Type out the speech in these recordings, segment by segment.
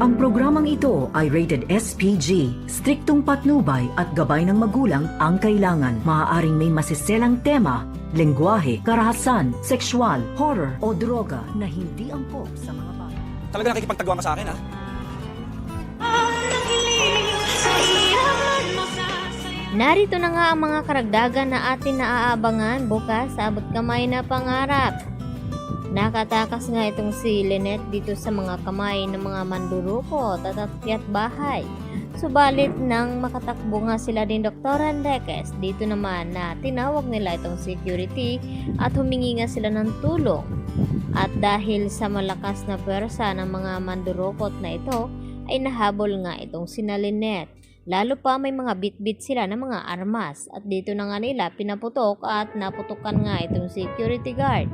Ang programang ito ay rated SPG. Striktong patnubay at gabay ng magulang ang kailangan. Maaaring may masiselang tema, lengguwahe, karahasan, sexual, horror o droga na hindi angkop sa mga bata. Talaga nakikipagtagwa ka sa akin, ha? Narito na nga ang mga karagdagan na atin naaabangan bukas sa abot kamay na pangarap. Nakatakas nga itong si Lynette dito sa mga kamay ng mga mandurukot at akyat bahay. Subalit nang makatakbo nga sila din Dr. Enriquez, dito naman na tinawag nila itong security at humingi nga sila ng tulong. At dahil sa malakas na pwersa ng mga mandurukot na ito, ay nahabol nga itong sina Lynette. Lalo pa may mga bit-bit sila ng mga armas at dito na nga nila pinaputok at naputukan nga itong security guard.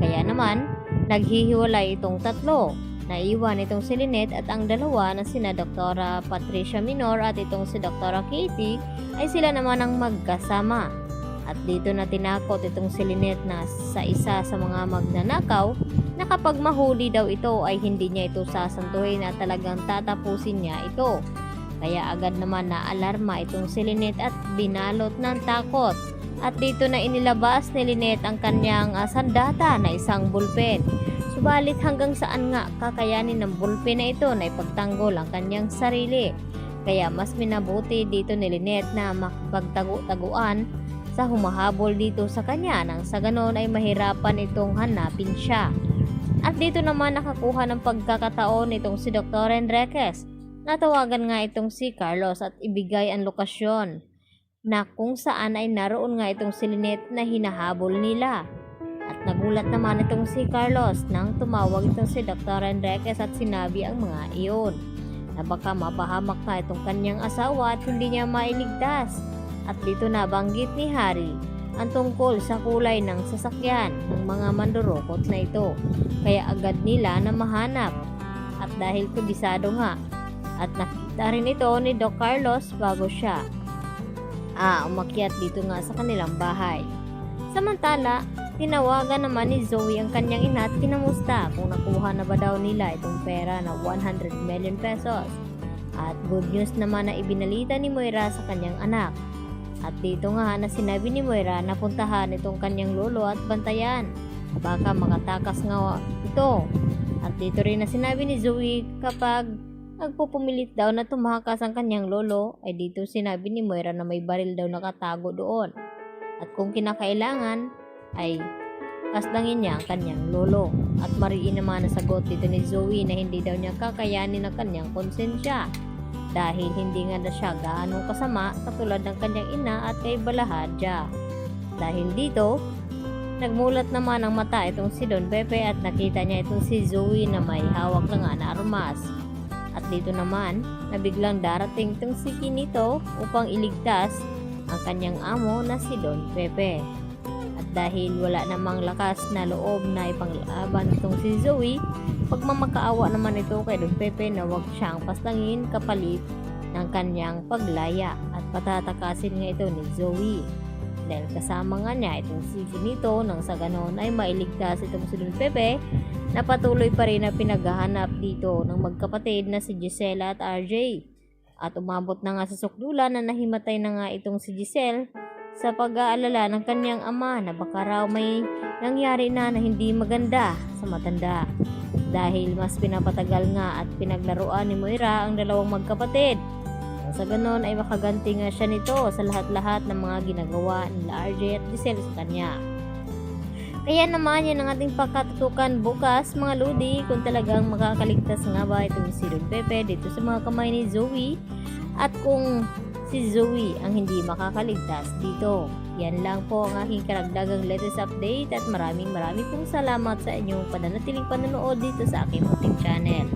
Kaya naman, naghihiwalay itong tatlo. Naiwan itong si Lynette at ang dalawa na sina Dr. Patricia Minor at itong si Dr. Katie ay sila naman ang magkasama. At dito na tinakot itong si Lynette na sa isa sa mga magnanakaw na kapag mahuli daw ito ay hindi niya ito sasantuhin at talagang tatapusin niya ito. Kaya agad naman na alarma itong si Lynette at binalot ng takot. At dito na inilabas ni Lynette ang kanyang sandata na isang bulpen. Subalit hanggang saan nga kakayanin ng bulpen na ito na ipagtanggol ang kanyang sarili. Kaya mas minabuti dito ni Lynette na makipagtago-taguan sa humahabol dito sa kanya nang sa ganon ay mahirapan itong hanapin siya. At dito naman nakakuha ng pagkakataon itong si Dr. Enriquez. Natawagan nga itong si Carlos at ibigay ang lokasyon na kung saan ay naroon nga itong si Lynette na hinahabol nila. At nagulat naman itong si Carlos nang tumawag itong si Dr. Enriquez at sinabi ang mga iyon na baka mapahamak na itong kanyang asawa at hindi niya mailigtas. At dito nabanggit ni Harry ang tungkol sa kulay ng sasakyan ng mga mandurukot na ito. Kaya agad nila na mahanap at dahil kubisado nga at nakita rin ito ni Doc Carlos bago siya umakyat dito nga sa kanilang bahay. Samantala, tinawagan naman ni Zoe ang kanyang ina at kinamusta kung nakuha na ba daw nila itong pera na 100 million pesos. At good news naman na ibinalita ni Moira sa kanyang anak. At dito nga na sinabi ni Moira na puntahan itong kanyang lolo at bantayan. Baka makatakas nga ito. At dito rin na sinabi ni Zoe kapag nagpupumilit daw na tumakas ang kanyang lolo, ay dito sinabi ni Moira na may baril daw nakatago doon. At kung kinakailangan, ay kasdangin niya ang kanyang lolo. At mariin naman na sagot dito ni Zoe na hindi daw niya kakayanin ang kanyang konsensya. Dahil hindi nga na siya gaano kasama katulad ng kanyang ina at kay Balahadja. Dahil dito, nagmulat naman ang mata itong si Don Pepe at nakita niya itong si Zoe na may hawak na nga na armas. At dito naman, na biglang darating itong si Kinito upang iligtas ang kanyang amo na si Don Pepe. At dahil wala namang lakas na loob na ipanglaban itong si Zoe, pagmamakaawa naman ito kay Don Pepe na huwag siyang pastangin kapalit ng kanyang paglaya at patatakasin nga ito ni Zoe. Dahil kasama nga niya itong si Kinito nang sa ganon ay mailigtas itong si Don Pepe na patuloy pa rin na pinaghahanap dito ng magkapatid na si Gisela at RJ. At umabot na nga sa sukdulan na nahimatay na nga itong si Giselle sa pag-aalala ng kanyang ama na baka raw may nangyari na hindi maganda sa matanda. Dahil mas pinapatagal nga at pinaglaruan ni Moira ang dalawang magkapatid. Sa ganon ay makaganti nga siya nito sa lahat-lahat ng mga ginagawa ni RJ at Giselle sa kanya. Kaya naman yan ang ating pagkatutukan bukas mga Lodi kung talagang makakaligtas nga ba itong si Don Pepe dito sa mga kamay ni Zoe at kung si Zoe ang hindi makakaligtas dito. Yan lang po ang aking karagdagang latest update at maraming pong salamat sa inyong pananatiling panonood dito sa aking munting channel.